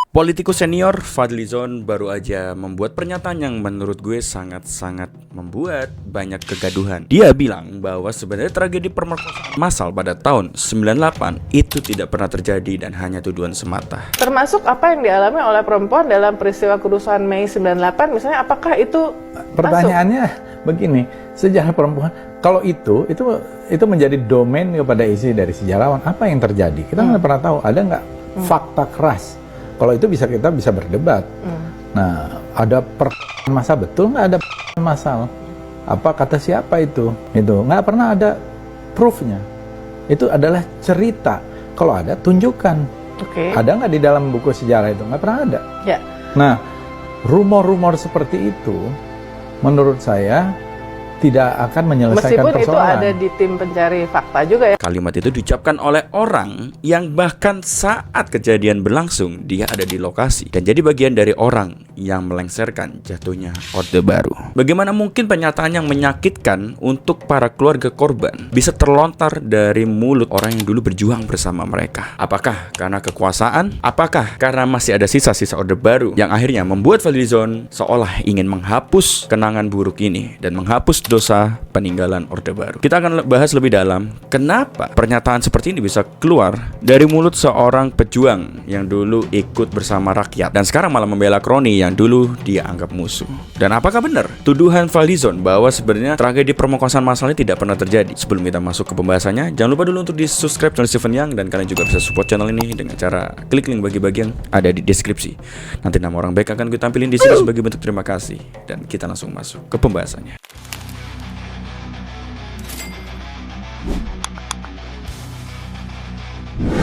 Politikus senior Fadlizon baru aja membuat pernyataan yang menurut gue sangat-sangat membuat banyak kegaduhan. Dia bilang bahwa sebenarnya tragedi pemerkosaan massal pada tahun 98 itu tidak pernah terjadi dan hanya tuduhan semata. Termasuk apa yang dialami oleh perempuan dalam peristiwa kerusuhan Mei 98 misalnya, apakah itu pertanyaannya begini, sejarah perempuan kalau itu menjadi domain kepada isi dari sejarawan, apa yang terjadi? Kita nggak pernah tahu, ada nggak fakta keras. Kalau itu kita bisa berdebat. Nah, ada masa betul nggak ada masal? Apa kata siapa itu? Itu nggak pernah ada proofnya. Itu adalah cerita. Kalau ada, tunjukkan. Ada nggak di dalam buku sejarah itu? Nggak pernah ada. Ya. Nah, rumor-rumor seperti itu, menurut saya tidak akan menyelesaikan meskipun persoalan. Itu ada di tim pencari fakta juga ya. Kalimat itu diucapkan oleh orang yang bahkan saat kejadian berlangsung dia ada di lokasi dan jadi bagian dari orang yang melengsarkan jatuhnya Orde Baru. Bagaimana mungkin pernyataan yang menyakitkan untuk para keluarga korban bisa terlontar dari mulut orang yang dulu berjuang bersama mereka? Apakah karena kekuasaan? Apakah karena masih ada sisa-sisa Orde Baru yang akhirnya membuat Fadlizon seolah ingin menghapus kenangan buruk ini dan menghapus dosa peninggalan Orde Baru? Kita akan bahas lebih dalam kenapa pernyataan seperti ini bisa keluar dari mulut seorang pejuang yang dulu ikut bersama rakyat dan sekarang malah membela kroni yang dulu dia anggap musuh. Dan apakah benar tuduhan Fadlizon bahwa sebenarnya tragedi perkosaan massal ini tidak pernah terjadi? Sebelum kita masuk ke pembahasannya, jangan lupa dulu untuk di subscribe channel Steven Yang, dan kalian juga bisa support channel ini dengan cara klik link bagi-bagi yang ada di deskripsi. Nanti nama orang baik akan gue tampilin di sini sebagai bentuk terima kasih. Dan kita langsung masuk ke pembahasannya.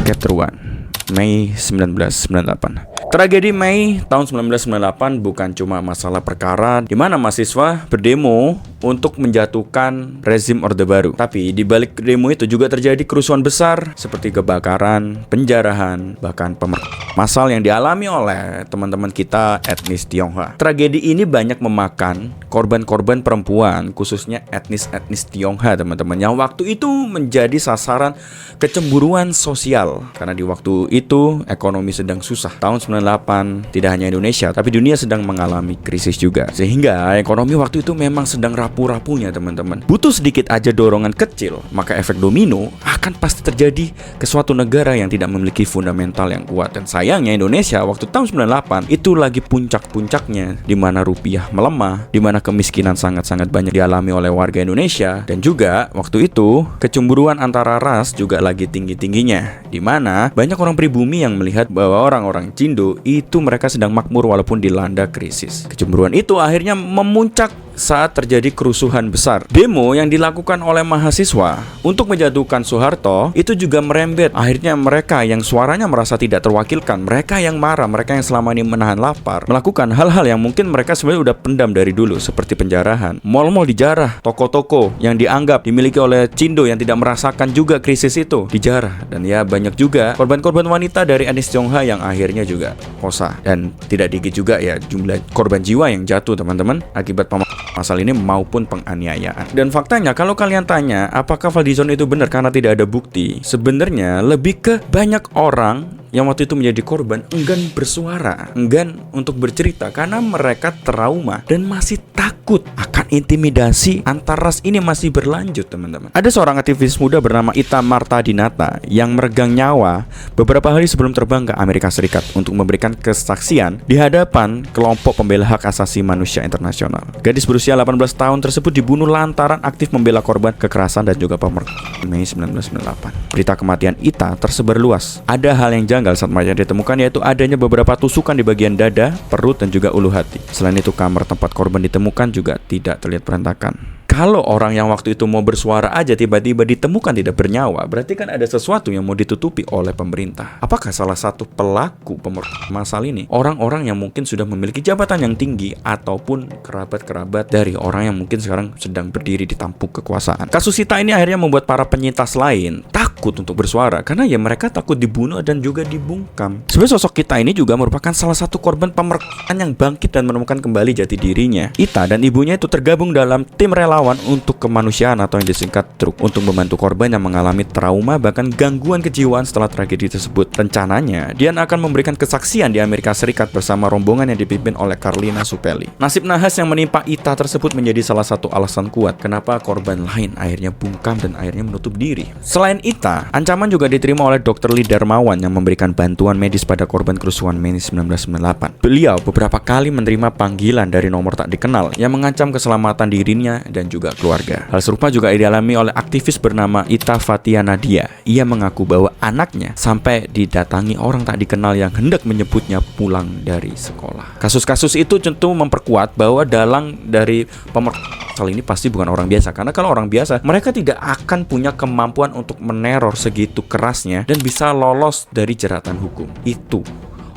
Chapter 1, Mei 1998. Tragedi Mei tahun 1998 bukan cuma masalah perkara di mana mahasiswa berdemo untuk menjatuhkan rezim Orde Baru. Tapi di balik demo itu juga terjadi kerusuhan besar seperti kebakaran, penjarahan, bahkan pemerkosaan massal yang dialami oleh teman-teman kita etnis Tionghoa. Tragedi ini banyak memakan korban-korban perempuan, khususnya etnis Tionghoa, teman-teman, yang waktu itu menjadi sasaran kecemburuan sosial karena di waktu itu ekonomi sedang susah. Tahun 98 tidak hanya Indonesia tapi dunia sedang mengalami krisis juga, sehingga ekonomi waktu itu memang sedang rapuh-rapuhnya, teman-teman. Butuh sedikit aja dorongan kecil, maka efek domino akan pasti terjadi ke suatu negara yang tidak memiliki fundamental yang kuat. Dan sayangnya Indonesia waktu tahun 98 itu lagi puncak-puncaknya, di mana rupiah melemah, di mana kemiskinan sangat-sangat banyak dialami oleh warga Indonesia, dan juga waktu itu kecemburuan antara ras juga lagi tinggi-tingginya, di mana banyak orang pribumi yang melihat bahwa orang-orang Cindo itu mereka sedang makmur walaupun dilanda krisis. Kecemburuan itu akhirnya memuncak saat terjadi kerusuhan besar. Demo yang dilakukan oleh mahasiswa untuk menjatuhkan Soeharto itu juga merembet. Akhirnya mereka yang suaranya merasa tidak terwakilkan, mereka yang marah, mereka yang selama ini menahan lapar, melakukan hal-hal yang mungkin mereka sebenarnya udah pendam dari dulu, seperti penjarahan, mal-mal dijarah, toko-toko yang dianggap dimiliki oleh Cindo yang tidak merasakan juga krisis itu dijarah. Dan ya banyak juga korban-korban wanita dari etnis Tionghoa yang akhirnya juga kosa. Dan tidak dikit juga ya jumlah korban jiwa yang jatuh, teman-teman, akibat masalah ini maupun penganiayaan. Dan faktanya kalau kalian tanya apakah Fadlizon itu benar karena tidak ada bukti, sebenarnya lebih ke banyak orang yang waktu itu menjadi korban enggan bersuara, enggan untuk bercerita karena mereka trauma dan masih takut akan intimidasi antar ras ini masih berlanjut, teman-teman. Ada seorang aktivis muda bernama Ita Marta Dinata yang meregang nyawa beberapa hari sebelum terbang ke Amerika Serikat untuk memberikan kesaksian di hadapan kelompok pembela hak asasi manusia internasional. Gadis berusia 18 tahun tersebut dibunuh lantaran aktif membela korban kekerasan dan juga pemerkosaan Mei 1998. Berita kematian Ita tersebar luas. Ada hal yang janggal saat mayat ditemukan, yaitu adanya beberapa tusukan di bagian dada, perut, dan juga ulu hati. Selain itu, kamar tempat korban ditemukan juga tidak terlihat berantakan. Kalau orang yang waktu itu mau bersuara aja tiba-tiba ditemukan tidak bernyawa, berarti kan ada sesuatu yang mau ditutupi oleh pemerintah. Apakah salah satu pelaku pemerkosaan massal ini orang-orang yang mungkin sudah memiliki jabatan yang tinggi ataupun kerabat-kerabat dari orang yang mungkin sekarang sedang berdiri di tampuk kekuasaan? Kasus Ita ini akhirnya membuat para penyintas lain takut takut untuk bersuara karena ya mereka takut dibunuh dan juga dibungkam. Sebenarnya sosok Ita ini juga merupakan salah satu korban pemerkosaan yang bangkit dan menemukan kembali jati dirinya. Ita dan ibunya itu tergabung dalam tim relawan untuk kemanusiaan atau yang disingkat TRUK untuk membantu korban yang mengalami trauma bahkan gangguan kejiwaan setelah tragedi tersebut. Rencananya, Dian akan memberikan kesaksian di Amerika Serikat bersama rombongan yang dipimpin oleh Carlina Supelli. Nasib nahas yang menimpa Ita tersebut menjadi salah satu alasan kuat kenapa korban lain akhirnya bungkam dan akhirnya menutup diri. Selain Ita, ancaman juga diterima oleh Dr. Lee Darmawan yang memberikan bantuan medis pada korban kerusuhan Mei 1998. Beliau beberapa kali menerima panggilan dari nomor tak dikenal yang mengancam keselamatan dirinya dan juga keluarga. Hal serupa juga dialami oleh aktivis bernama Ita Fathia Nadia. Ia mengaku bahwa anaknya sampai didatangi orang tak dikenal yang hendak menyebutnya pulang dari sekolah. Kasus-kasus itu tentu memperkuat bahwa dalang dari pemerkosa ini pasti bukan orang biasa, karena kalau orang biasa mereka tidak akan punya kemampuan untuk meneror segitu kerasnya dan bisa lolos dari jeratan hukum. Itu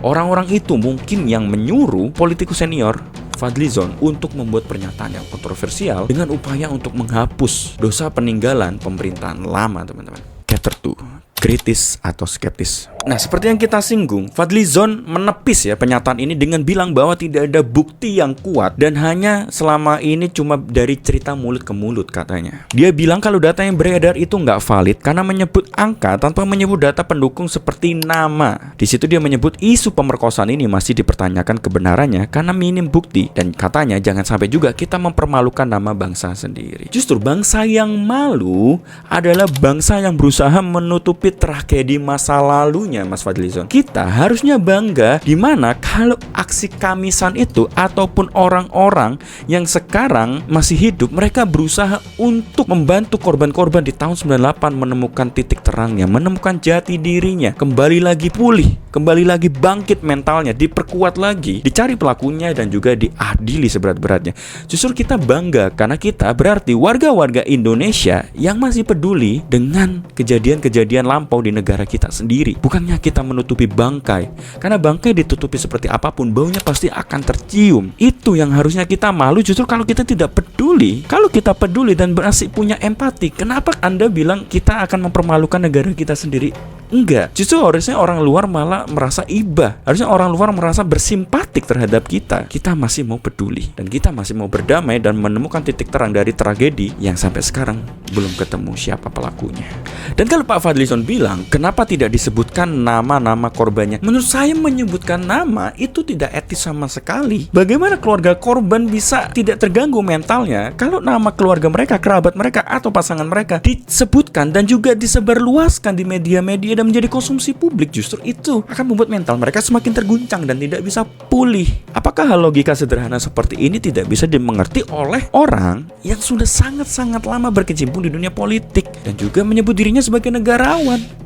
orang-orang itu mungkin yang menyuruh politikus senior Fadlizon untuk membuat pernyataan yang kontroversial dengan upaya untuk menghapus dosa peninggalan pemerintahan lama, teman-teman. Chapter 2, kritis atau skeptis. Nah, seperti yang kita singgung, Fadlizon menepis ya pernyataan ini dengan bilang bahwa tidak ada bukti yang kuat dan hanya selama ini cuma dari cerita mulut ke mulut katanya. Dia bilang kalau data yang beredar itu nggak valid karena menyebut angka tanpa menyebut data pendukung seperti nama. Di situ dia menyebut isu pemerkosaan ini masih dipertanyakan kebenarannya karena minim bukti dan katanya jangan sampai juga kita mempermalukan nama bangsa sendiri. Justru bangsa yang malu adalah bangsa yang berusaha menutupi tragedi masa lalunya, Mas Fadlizon. Kita harusnya bangga di mana kalau aksi Kamisan itu ataupun orang-orang yang sekarang masih hidup, mereka berusaha untuk membantu korban-korban di tahun 98 menemukan titik terangnya, menemukan jati dirinya, kembali lagi pulih, kembali lagi bangkit mentalnya, diperkuat lagi, dicari pelakunya dan juga diadili seberat-beratnya. Justru kita bangga karena kita berarti warga-warga Indonesia yang masih peduli dengan kejadian-kejadian lampau di negara kita sendiri. Bukannya kita menutupi bangkai, karena bangkai ditutupi seperti apapun baunya pasti akan tercium. Itu yang harusnya kita malu. Justru kalau kita tidak peduli, kalau kita peduli dan masih punya empati, kenapa Anda bilang kita akan mempermalukan negara kita sendiri? Enggak, justru harusnya orang luar malah merasa iba. Harusnya orang luar merasa bersimpatik terhadap kita. Kita masih mau peduli dan kita masih mau berdamai dan menemukan titik terang dari tragedi yang sampai sekarang belum ketemu siapa pelakunya. Dan kalau Pak Fadlizon bilang kenapa tidak disebutkan nama-nama korbannya, menurut saya menyebutkan nama itu tidak etis sama sekali. Bagaimana keluarga korban bisa tidak terganggu mentalnya kalau nama keluarga mereka, kerabat mereka atau pasangan mereka disebutkan dan juga disebarluaskan di media-media dan menjadi konsumsi publik? Justru itu akan membuat mental mereka semakin terguncang dan tidak bisa pulih. Apakah hal logika sederhana seperti ini tidak bisa dimengerti oleh orang yang sudah sangat-sangat lama berkecimpung di dunia politik dan juga menyebut dirinya sebagai negarawan?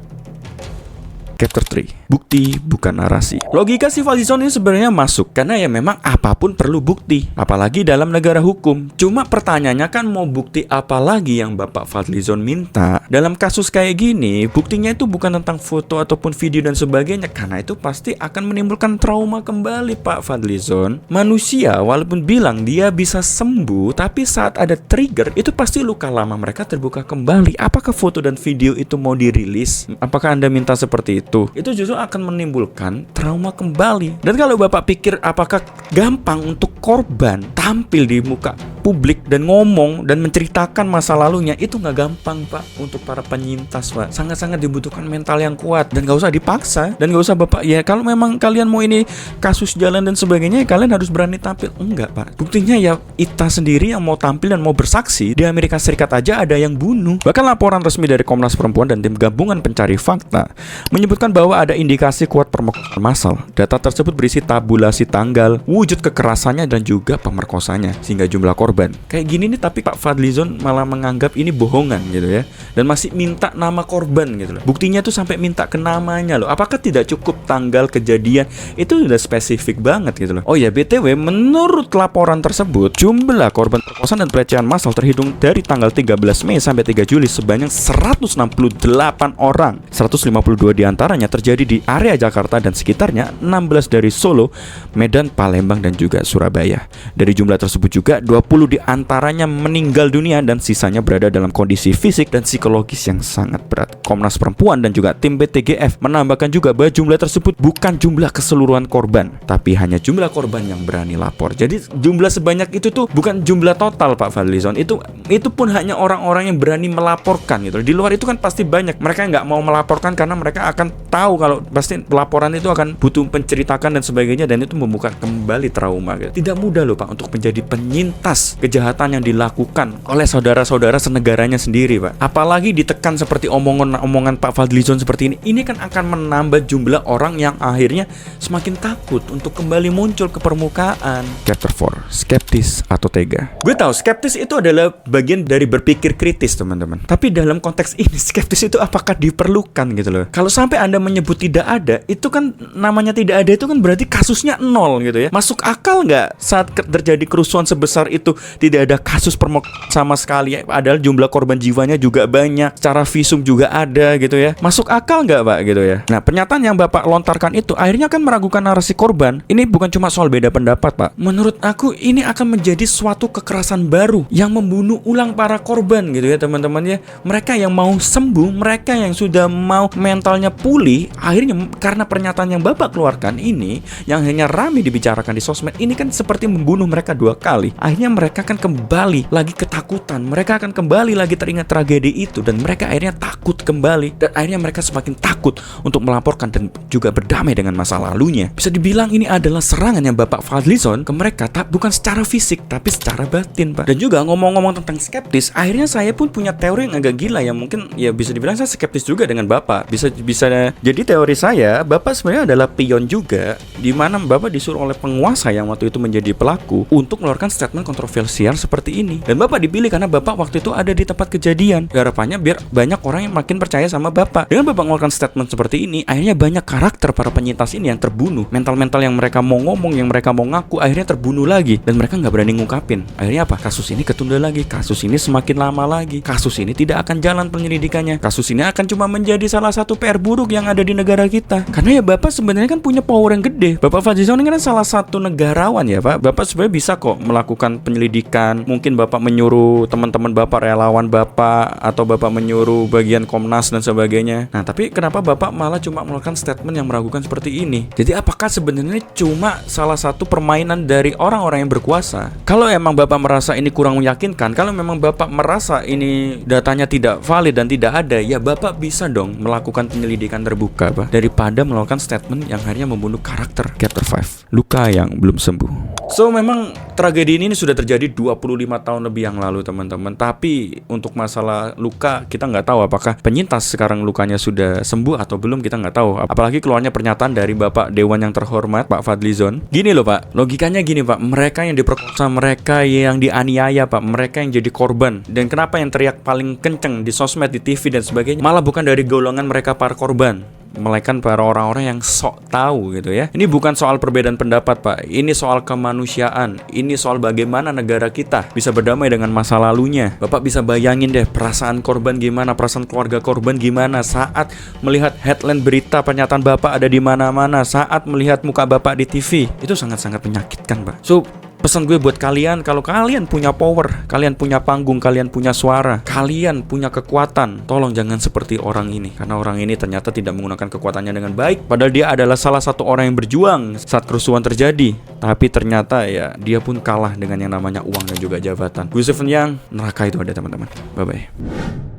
Chapter 3, bukti bukan narasi. Logika si Fadlizon ini sebenarnya masuk karena ya memang apapun perlu bukti, apalagi dalam negara hukum. Cuma pertanyaannya kan mau bukti apa lagi yang Bapak Fadlizon minta? Dalam kasus kayak gini, buktinya itu bukan tentang foto ataupun video dan sebagainya, karena itu pasti akan menimbulkan trauma kembali, Pak Fadlizon. Manusia walaupun bilang dia bisa sembuh, tapi saat ada trigger itu pasti luka lama mereka terbuka kembali. Apakah foto dan video itu mau dirilis? Apakah Anda minta seperti itu? Itu justru akan menimbulkan trauma kembali. Dan kalau Bapak pikir apakah gampang untuk korban tampil di muka publik dan ngomong dan menceritakan masa lalunya, itu nggak gampang, Pak. Untuk para penyintas, Pak, sangat-sangat dibutuhkan mental yang kuat dan nggak usah dipaksa dan nggak usah Bapak ya kalau memang kalian mau ini kasus jalan dan sebagainya ya kalian harus berani tampil. Enggak, Pak. Buktinya ya Ita sendiri yang mau tampil dan mau bersaksi di Amerika Serikat aja ada yang bunuh. Bahkan laporan resmi dari Komnas Perempuan dan tim gabungan pencari fakta menyebutkan bahwa ada indikasi kuat pemerkosaan massal. Data tersebut berisi tabulasi tanggal, wujud kekerasannya dan juga pemerkosanya sehingga jumlah korban. Kayak gini nih tapi Pak Fadlizon malah menganggap ini bohongan gitu ya. Dan masih minta nama korban gitu loh. Buktinya tuh sampai minta ke namanya loh. Apakah tidak cukup tanggal kejadian? Itu udah spesifik banget gitu loh. Oh ya, BTW menurut laporan tersebut, jumlah korban perkosaan dan pelecehan massal terhitung dari tanggal 13 Mei sampai 3 Juli sebanyak 168 orang. 152 diantaranya terjadi di area Jakarta dan sekitarnya, 16 dari Solo, Medan, Palembang dan juga Surabaya. Dari jumlah tersebut juga 25 diantaranya meninggal dunia dan sisanya berada dalam kondisi fisik dan psikologis yang sangat berat. Komnas Perempuan dan juga tim BTGF menambahkan juga bahwa jumlah tersebut bukan jumlah keseluruhan korban, tapi hanya jumlah korban yang berani lapor. Jadi jumlah sebanyak itu tuh bukan jumlah total Pak Fadlizon. Itu pun hanya orang-orang yang berani melaporkan gitu. Di luar itu kan pasti banyak mereka nggak mau melaporkan karena mereka akan tahu kalau pasti laporan itu akan butuh penceritakan dan sebagainya, dan itu membuka kembali trauma gitu. Tidak mudah loh Pak untuk menjadi penyintas kejahatan yang dilakukan oleh saudara-saudara senegaranya sendiri Pak. Apalagi ditekan seperti omongan Pak Fadlizon seperti ini kan akan menambah jumlah orang yang akhirnya semakin takut untuk kembali muncul ke permukaan. Chapter 4, skeptis atau tega. Gue tahu skeptis itu adalah bagian dari berpikir kritis teman-teman. Tapi dalam konteks ini skeptis itu apakah diperlukan gitu loh. Kalau sampai Anda menyebut tidak ada, itu kan namanya tidak ada itu kan berarti kasusnya nol gitu ya. Masuk akal nggak saat terjadi kerusuhan sebesar itu tidak ada kasus permukaan sama sekali, padahal jumlah korban jiwanya juga banyak, secara visum juga ada gitu ya. Masuk akal nggak Pak gitu ya. Nah, pernyataan yang Bapak lontarkan itu akhirnya kan meragukan narasi korban. Ini bukan cuma soal beda pendapat Pak. Menurut aku ini akan menjadi suatu kekerasan baru yang membunuh ulang para korban gitu ya teman-teman ya. Mereka yang mau sembuh, mereka yang sudah mau mentalnya pulih, akhirnya karena pernyataan yang Bapak keluarkan ini yang hanya ramai dibicarakan di sosmed ini kan seperti membunuh mereka dua kali. Akhirnya mereka akan kembali lagi ketakutan, mereka akan kembali lagi teringat tragedi itu, dan mereka akhirnya takut kembali, dan akhirnya mereka semakin takut untuk melaporkan dan juga berdamai dengan masa lalunya. Bisa dibilang ini adalah serangan yang Bapak Fadlizon ke mereka bukan secara fisik tapi secara batin Pak. Dan juga ngomong-ngomong tentang skeptis, akhirnya saya pun punya teori yang agak gila yang mungkin ya bisa dibilang saya skeptis juga dengan Bapak. Bisa jadi teori saya, Bapak sebenarnya adalah pion juga, di mana Bapak disuruh oleh penguasa yang waktu itu menjadi pelaku untuk mengeluarkan statement kontroversial seperti ini. Dan Bapak dipilih karena Bapak waktu itu ada di tempat kejadian. Harapannya biar banyak orang yang makin percaya sama Bapak. Dengan Bapak mengeluarkan statement seperti ini, akhirnya banyak karakter para penyintas ini yang terbunuh. Mental-mental yang mereka mau ngomong, yang mereka mau ngaku, akhirnya terbunuh lagi. Dan mereka nggak berani ngungkapin. Akhirnya apa? Kasus ini ketunda lagi. Kasus ini semakin lama lagi. Kasus ini tidak akan jalan penyelidikannya. Kasus ini akan cuma menjadi salah satu PR buruk yang ada di negara kita. Karena ya Bapak sebenarnya kan punya power yang gede. Bapak Fadlizon ini kan salah satu negarawan ya Pak. Bapak sebenarnya bisa kok melakukan penyelidikan. Mungkin Bapak menyuruh teman-teman Bapak, relawan Bapak, atau Bapak menyuruh bagian Komnas dan sebagainya. Nah, tapi kenapa Bapak malah cuma melakukan statement yang meragukan seperti ini? Jadi apakah sebenarnya cuma salah satu permainan dari orang-orang yang berkuasa? Kalau emang Bapak merasa ini kurang meyakinkan, kalau memang Bapak merasa ini datanya tidak valid dan tidak ada, ya Bapak bisa dong melakukan penyelidikan terbuka Pak, daripada melakukan statement yang akhirnya membunuh karakter. Chapter 5, luka yang belum sembuh. So memang tragedi ini sudah terjadi 25 tahun lebih yang lalu teman-teman. Tapi untuk masalah luka kita nggak tahu apakah penyintas sekarang lukanya sudah sembuh atau belum, kita nggak tahu. Apalagi keluarnya pernyataan dari Bapak Dewan yang terhormat Pak Fadlizon. Gini loh Pak, logikanya gini Pak, mereka yang diperkosa, mereka yang dianiaya Pak, mereka yang jadi korban. Dan kenapa yang teriak paling kenceng di sosmed, di TV dan sebagainya malah bukan dari golongan mereka para korban, melainkan para orang-orang yang sok tahu gitu ya. Ini bukan soal perbedaan pendapat Pak, ini soal kemanusiaan, ini soal bagaimana negara kita bisa berdamai dengan masa lalunya. Bapak bisa bayangin deh perasaan korban gimana, perasaan keluarga korban gimana saat melihat headline berita pernyataan Bapak ada di mana-mana, saat melihat muka Bapak di TV. Itu sangat-sangat menyakitkan Pak. So pesan gue buat kalian, kalau kalian punya power, kalian punya panggung, kalian punya suara, kalian punya kekuatan, tolong jangan seperti orang ini. Karena orang ini ternyata tidak menggunakan kekuatannya dengan baik. Padahal dia adalah salah satu orang yang berjuang saat kerusuhan terjadi. Tapi ternyata ya dia pun kalah dengan yang namanya uang dan juga jabatan. Gue Stephen Yang, neraka itu ada teman-teman. Bye-bye.